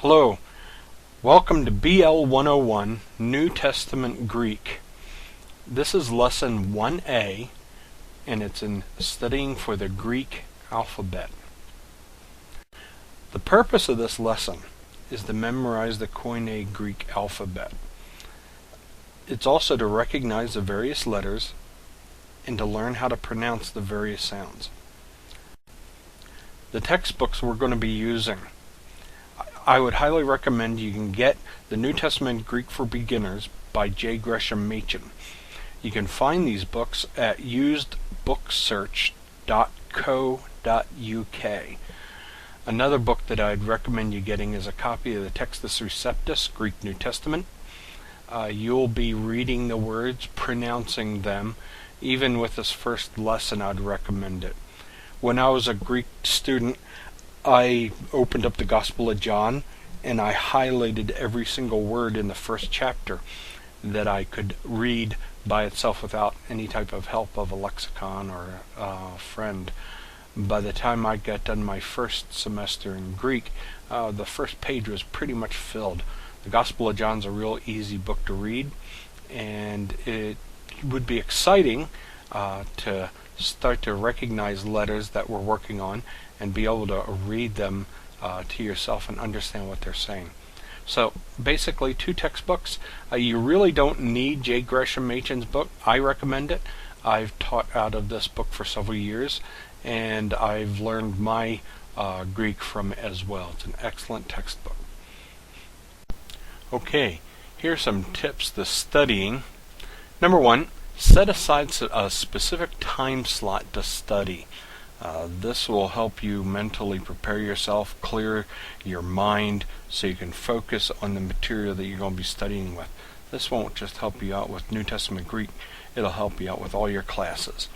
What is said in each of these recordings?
Hello, welcome to BL-101, New Testament Greek. This is lesson 1A, and it's in studying for the Greek alphabet. The purpose of this lesson is to memorize the Koine Greek alphabet. It's also to recognize the various letters and to learn how to pronounce the various sounds. The textbooks we're going to be using, I would highly recommend you can get the New Testament Greek for Beginners by J. Gresham Machen. You can find these books at usedbooksearch.co.uk. Another book that I'd recommend you getting is a copy of the Textus Receptus, Greek New Testament. You'll be reading the words, pronouncing them. Even with this first lesson, I'd recommend it. When I was a Greek student, I opened up the Gospel of John and I highlighted every single word in the first chapter that I could read by itself without any type of help of a lexicon or a friend. By the time I got done my first semester in Greek, the first page was pretty much filled. The Gospel of John's a real easy book to read, and it would be exciting to start to recognize letters that we're working on and be able to read them to yourself and understand what they're saying. So basically, two textbooks. You really don't need J. Gresham Machen's book. I recommend it. I've taught out of this book for several years, and I've learned my Greek from it as well. It's an excellent textbook. Okay, here's some tips to studying. Number one, set aside a specific time slot to study. This will help you mentally prepare yourself, clear your mind, so you can focus on the material that you're going to be studying with. This won't just help you out with New Testament Greek, it'll help you out with all your classes.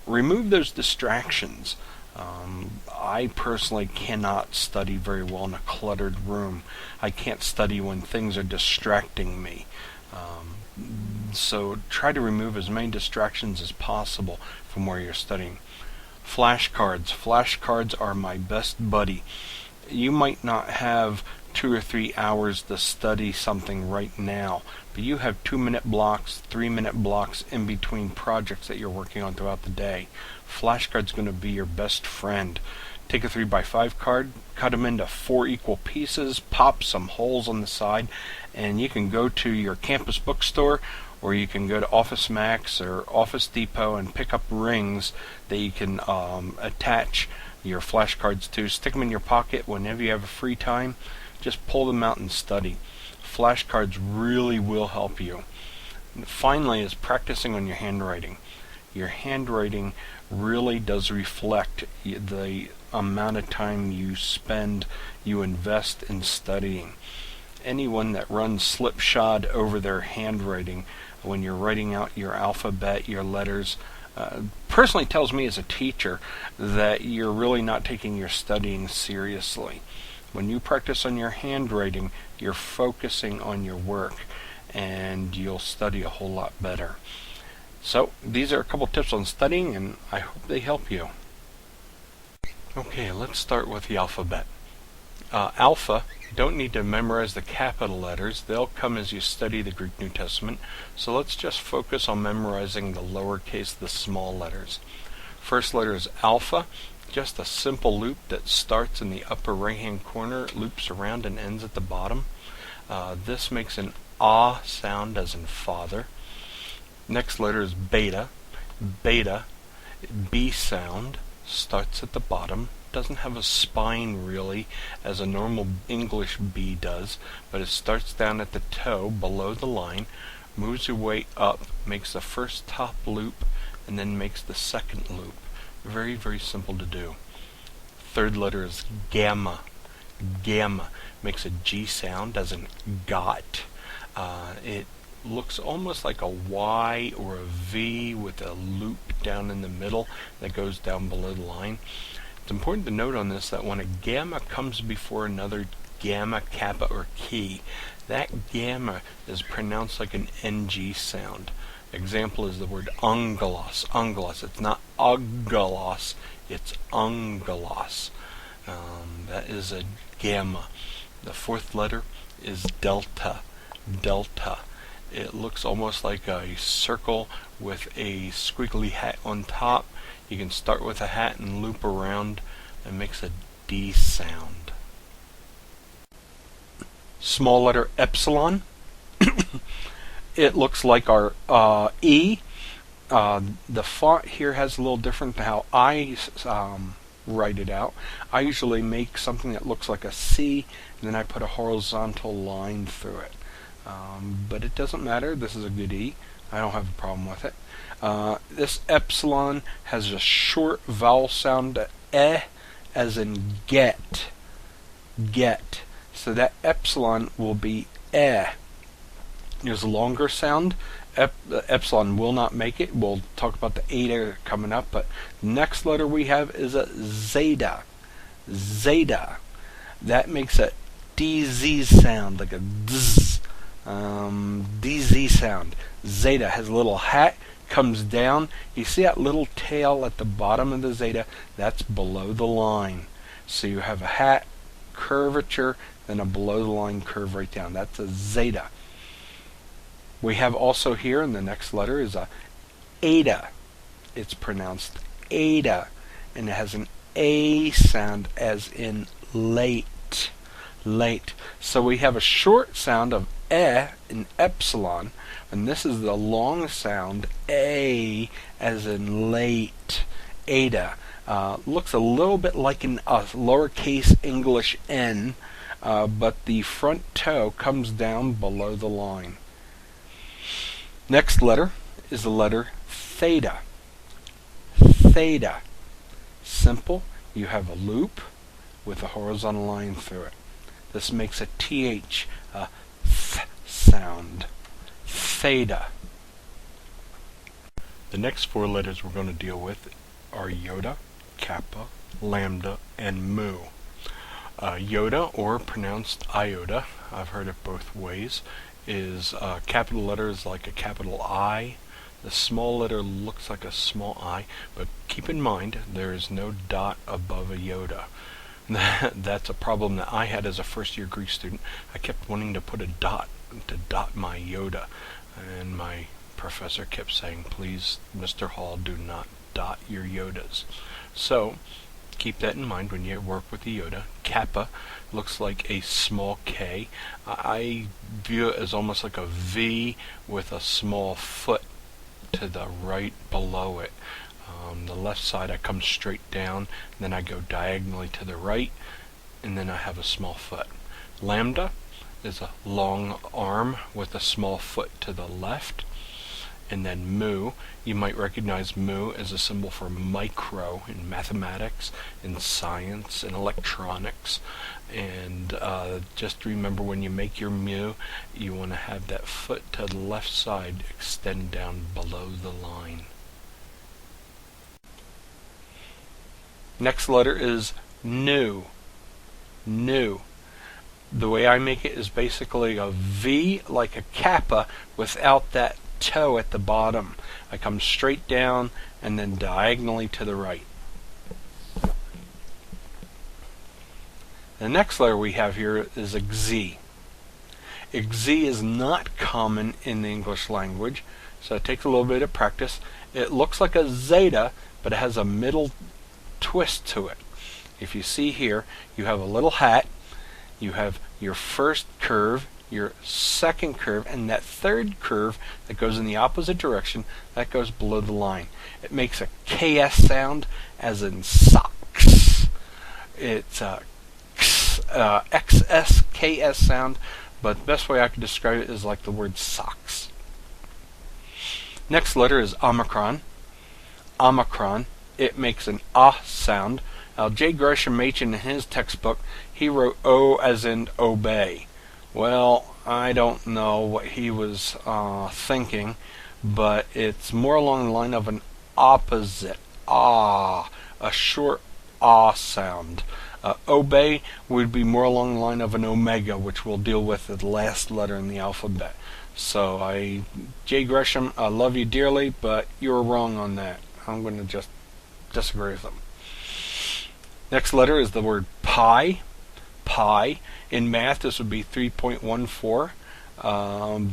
Remove those distractions. I personally cannot study very well in a cluttered room. I can't study when things are distracting me. So try to remove as many distractions as possible from where you're studying. Flashcards. Flashcards are my best buddy. You might not have 2 or 3 hours to study something right now, but you have 2-minute blocks, 3-minute blocks in between projects that you're working on throughout the day. Flashcard's going to be your best friend. Take a 3x5 card, cut them into 4 equal pieces, pop some holes on the side, and you can go to your campus bookstore, or you can go to Office Max or Office Depot and pick up rings that you can attach your flashcards to. Stick them in your pocket whenever you have a free time. Just pull them out and study. Flashcards really will help you. And finally is practicing on your handwriting. Your handwriting really does reflect the amount of time you invest in studying. Anyone that runs slipshod over their handwriting when you're writing out your alphabet, your letters, personally tells me as a teacher that you're really not taking your studying seriously. When you practice on your handwriting, you're focusing on your work and you'll study a whole lot better. So these are a couple tips on studying, and I hope they help you. Okay, let's start with the alphabet. Alpha, you don't need to memorize the capital letters. They'll come as you study the Greek New Testament. So let's just focus on memorizing the lowercase, the small letters. First letter is alpha, just a simple loop that starts in the upper right-hand corner, loops around and ends at the bottom. This makes an ah sound, as in father. Next letter is beta. Beta, B sound, starts at the bottom. Doesn't have a spine really as a normal English B does, but it starts down at the toe below the line, moves your way up, makes the first top loop, and then makes the second loop. Very, very simple to do. Third letter is gamma. Gamma makes a G sound as in got. It looks almost like a Y or a V with a loop down in the middle that goes down below the line. It's important to note on this that when a gamma comes before another gamma, kappa, or key, that gamma is pronounced like an NG sound. Example is the word ungalos. Ungalos. It's not uggalos, it's ungalos. That is a gamma. The fourth letter is delta. Delta. It looks almost like a circle with a squiggly hat on top. You can start with a hat and loop around. It makes a D sound. Small letter epsilon. It looks like our E. The font here has a little different than how I write it out. I usually make something that looks like a C, and then I put a horizontal line through it. But it doesn't matter. This is a good E. I don't have a problem with it. This epsilon has a short vowel sound, as in get. Get. So that epsilon will be There's a longer sound. Epsilon will not make it. We'll talk about the eta coming up, but the next letter we have is a zeta. Zeta. That makes a DZ sound, like a dzz. DZ sound. Zeta has a little hat, comes down. You see that little tail at the bottom of the zeta? That's below the line. So you have a hat, curvature, then a below the line curve right down. That's a zeta. We have also here in the next letter is a eta. It's pronounced eta, and it has an A sound as in late. Late. So we have a short sound of in epsilon, and this is the long sound A as in late. Eta. Looks a little bit like a lowercase English n, but the front toe comes down below the line. Next letter is the letter theta. Theta. Simple. You have a loop with a horizontal line through it. This makes a TH, a th sound. Theta. The next four letters we're going to deal with are iota, kappa, lambda, and mu. Iota, or pronounced iota, I've heard it both ways, is capital letters like a capital I. The small letter looks like a small I, but keep in mind there is no dot above a iota. That's a problem that I had as a first-year Greek student. I kept wanting to put a dot to dot my iota, and my professor kept saying, please, Mr. Hall, do not dot your iotas. So keep that in mind when you work with the iota. Kappa looks like a small K. I view it as almost like a V with a small foot to the right below it. The left side I come straight down, then I go diagonally to the right, and then I have a small foot. Lambda is a long arm with a small foot to the left. And then mu, you might recognize mu as a symbol for micro in mathematics, in science, in electronics. And just remember, when you make your mu, you want to have that foot to the left side extend down below the line. Next letter is nu. Nu. The way I make it is basically a V like a kappa without that toe at the bottom. I come straight down and then diagonally to the right. The next letter we have here is a X. X is not common in the English language, so it takes a little bit of practice. It looks like a zeta, but it has a middle twist to it. If you see here, you have a little hat, you have your first curve, your second curve, and that third curve that goes in the opposite direction, that goes below the line. It makes a KS sound, as in socks. It's a XS, KS sound, but the best way I can describe it is like the word socks. Next letter is omicron. Omicron. It makes an sound. Now, J. Gresham Machen, in his textbook, he wrote O as in obey. Well, I don't know what he was thinking, but it's more along the line of an opposite, a short sound. Obey would be more along the line of an omega, which we'll deal with the last letter in the alphabet. So J. Gresham, I love you dearly, but you're wrong on that. I'm going to just disagree with them. Next letter is the word pi. pi. In math, this would be 3.14.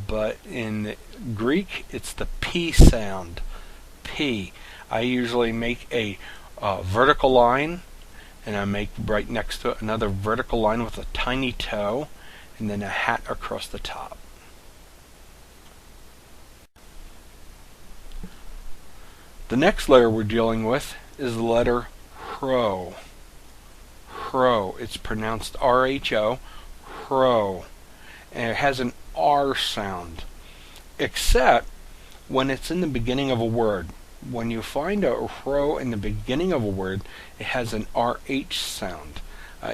But in Greek, it's the P sound. P. I usually make a vertical line, and I make right next to it another vertical line with a tiny toe, and then a hat across the top. The next letter we're dealing with is the letter Hro. Hro. It's pronounced R-H-O. Hro. And it has an R sound, except when it's in the beginning of a word. When you find a Hro in the beginning of a word, it has an RH sound.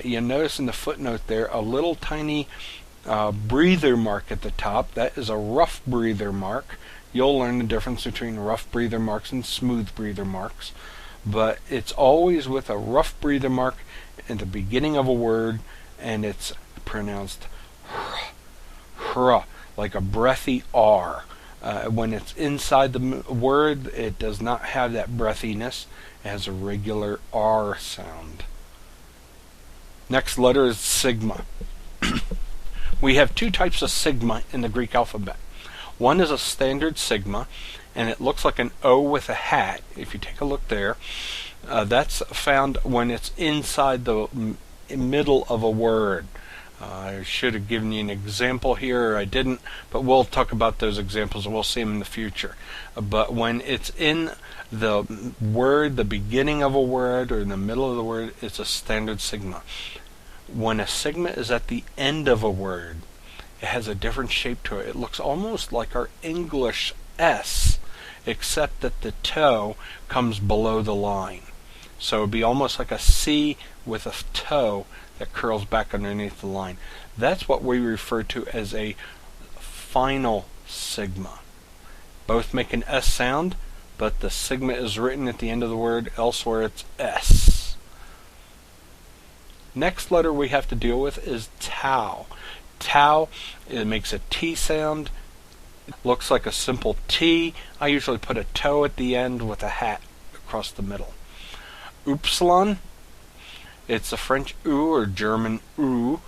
You'll notice in the footnote there a little tiny breather mark at the top. That is a rough breather mark. You'll learn the difference between rough breather marks and smooth breather marks. But it's always with a rough breather mark in the beginning of a word, and it's pronounced hra, like a breathy R. When it's inside the word, it does not have that breathiness. It has a regular R sound. Next letter is sigma. We have two types of sigma in the Greek alphabet. One is a standard sigma, and it looks like an O with a hat. If you take a look there, that's found when it's inside the middle of a word. I should have given you an example here, or I didn't, but we'll talk about those examples and we'll see them in the future. But when it's in the word, the beginning of a word, or in the middle of the word, it's a standard sigma. When a sigma is at the end of a word, it has a different shape to it. It looks almost like our English S, except that the toe comes below the line. So it would be almost like a C with a toe that curls back underneath the line. That's what we refer to as a final sigma. Both make an S sound, but the sigma is written at the end of the word, elsewhere it's S. Next letter we have to deal with is tau. Tau, it makes a T sound. It looks like a simple T. I usually put a toe at the end with a hat across the middle. Upsilon, it's a French U or German U.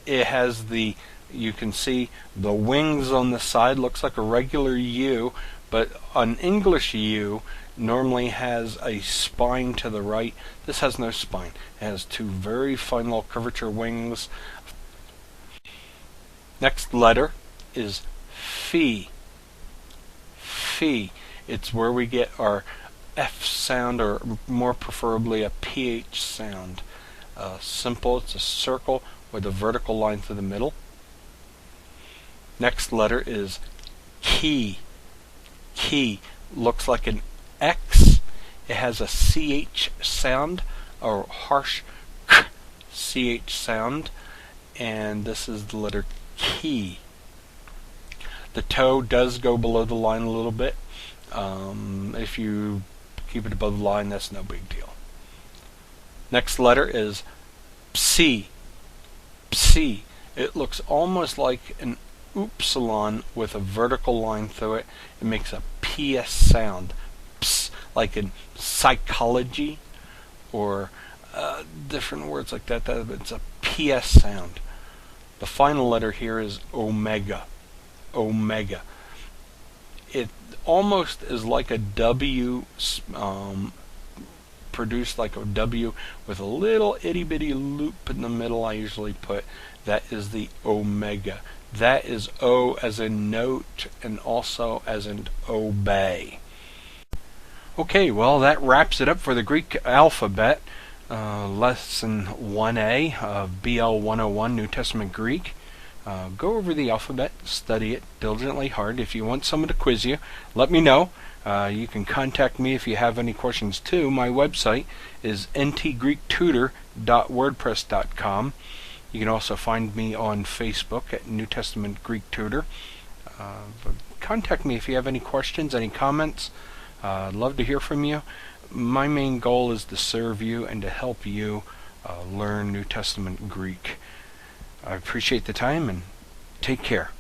It has you can see the wings on the side, looks like a regular U, but an English U normally has a spine to the right. This has no spine. It has two very fine little curvature wings. Next letter is Phi. Phi. It's where we get our F sound, or more preferably a PH sound. Simple, it's a circle with a vertical line through the middle. Next letter is Ki. Ki looks like an X. It has a CH sound, or harsh CH sound, and this is the letter Ki. The toe does go below the line a little bit. If you keep it above the line, that's no big deal. Next letter is Psi. Psi. It looks almost like an upsilon with a vertical line through it. It makes a PS sound. Ps, like in psychology, or different words like that. It's a PS sound. The final letter here is omega. Omega. It almost is like a W, produced like a W with a little itty bitty loop in the middle. I usually put that is the omega. That is O as in note, and also as in obey. Okay, well, that wraps it up for the Greek alphabet, lesson 1A of BL-101 New Testament Greek. Go over the alphabet, study it diligently hard. If you want someone to quiz you, let me know. You can contact me if you have any questions too. My website is NTGreekTutor.wordpress.com. You can also find me on Facebook at New Testament Greek Tutor. Contact me if you have any questions, any comments. I'd love to hear from you. My main goal is to serve you and to help you learn New Testament Greek. I appreciate the time, and take care.